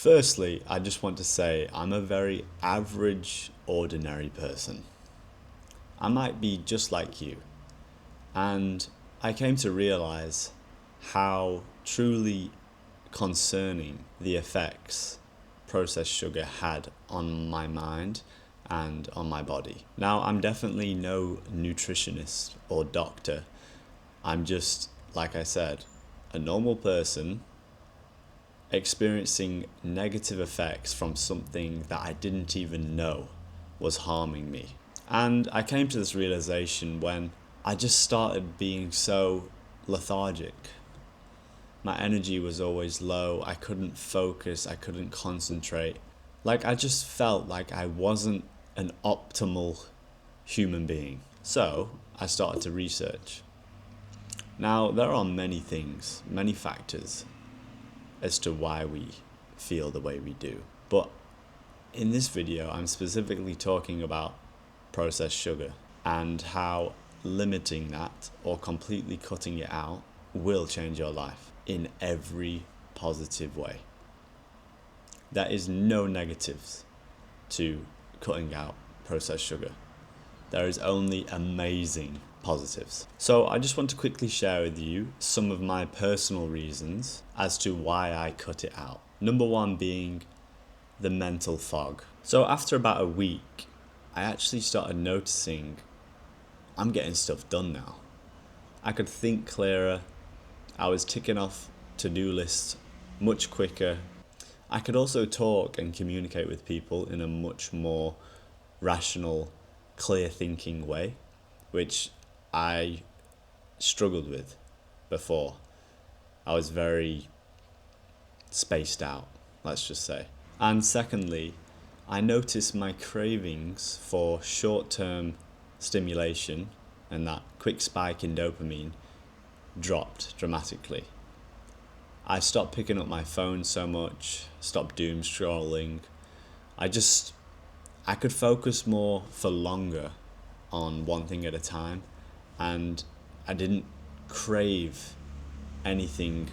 Firstly, I just want to say I'm a very average, ordinary person. I might be just like you. And I came to realize how truly concerning the effects processed sugar had on my mind and on my body. Now, I'm definitely no nutritionist or doctor. I'm just, like I said, a normal person experiencing negative effects from something that I didn't even know was harming me. And I came to this realization when I just started being so lethargic. My energy was always low. I couldn't focus. I couldn't concentrate. Like, I just felt like I wasn't an optimal human being. So I started to research. Now, there are many things, many factors as to why we feel the way we do. But in this video, I'm specifically talking about processed sugar and how limiting that or completely cutting it out will change your life in every positive way. There is no negatives to cutting out processed sugar. There is only amazing positives. So I just want to quickly share with you some of my personal reasons as to why I cut it out. Number one being the mental fog. So after about a week, I actually started noticing I'm getting stuff done now. I could think clearer. I was ticking off to-do lists much quicker. I could also talk and communicate with people in a much more rational, clear thinking way, which I struggled with before. I was very spaced out, let's just say. And secondly, I noticed my cravings for short-term stimulation and that quick spike in dopamine dropped dramatically. I stopped picking up my phone so much, stopped doom scrolling. I could focus more for longer on one thing at a time, and I didn't crave anything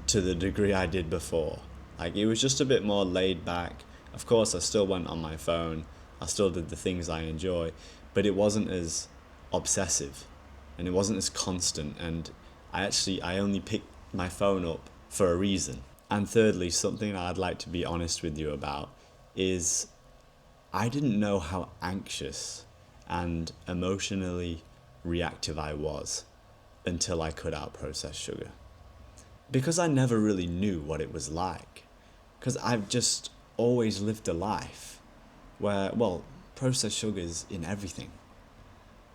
to the degree I did before. Like, it was just a bit more laid back. Of course, I still went on my phone. I still did the things I enjoy, but it wasn't as obsessive and it wasn't as constant. And I only picked my phone up for a reason. And thirdly, something I'd like to be honest with you about is I didn't know how anxious and emotionally reactive I was until I cut out processed sugar. Because I never really knew what it was like. Because I've just always lived a life where, well, processed sugar is in everything.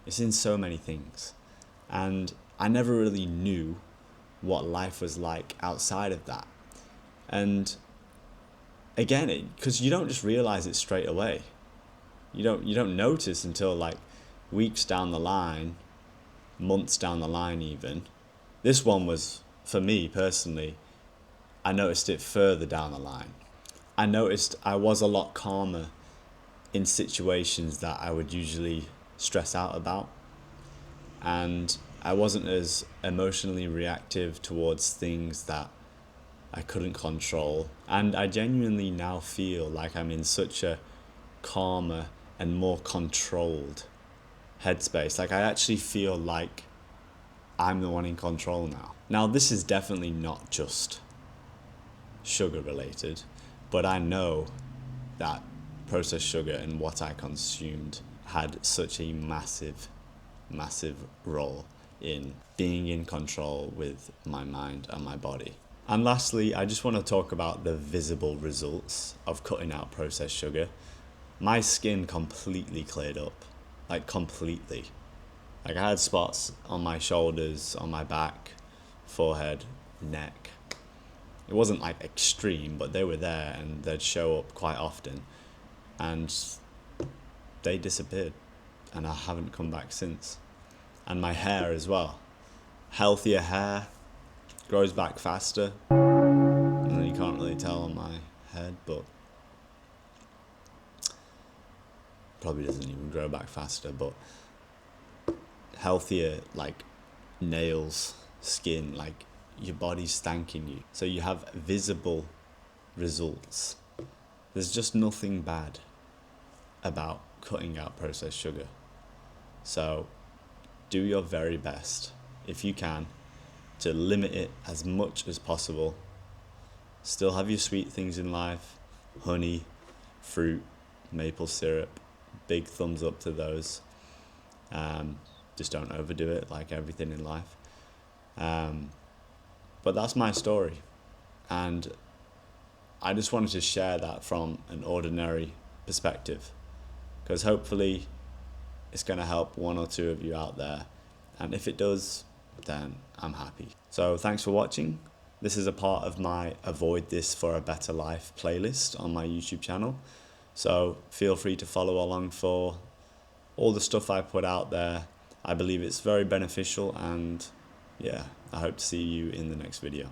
It's in so many things. And I never really knew what life was like outside of that. And again, because you don't just realize it straight away. You don't notice until like weeks down the line, months down the line even. This one was, for me personally, I noticed it further down the line. I noticed I was a lot calmer in situations that I would usually stress out about. And I wasn't as emotionally reactive towards things that I couldn't control. And I genuinely now feel like I'm in such a calmer and more controlled headspace. Like, I actually feel like I'm the one in control now. Now, this is definitely not just sugar related, but I know that processed sugar and what I consumed had such a massive role in being in control with my mind and my body. And lastly, I just want to talk about the visible results of cutting out processed sugar. My skin completely cleared up, like completely. Like, I had spots on my shoulders, on my back, forehead, neck. It wasn't like extreme, but they were there and they'd show up quite often. And they disappeared and I haven't come back since. And my hair as well. Healthier hair, grows back faster. And you can't really tell on my head, but probably doesn't even grow back faster, but healthier, like nails, skin, like your body's thanking you. So you have visible results. There's just nothing bad about cutting out processed sugar. So do your very best, if you can, to limit it as much as possible. Still have your sweet things in life, honey, fruit, maple syrup, big thumbs up to those. Just don't overdo it, like everything in life. But that's my story, and I just wanted to share that from an ordinary perspective, because hopefully it's going to help one or two of you out there, and if it does, then I'm happy. So thanks for watching. This is a part of my Avoid This for a Better Life playlist on my YouTube channel, so feel free to follow along for all the stuff I put out there. I believe it's very beneficial, and yeah, I hope to see you in the next video.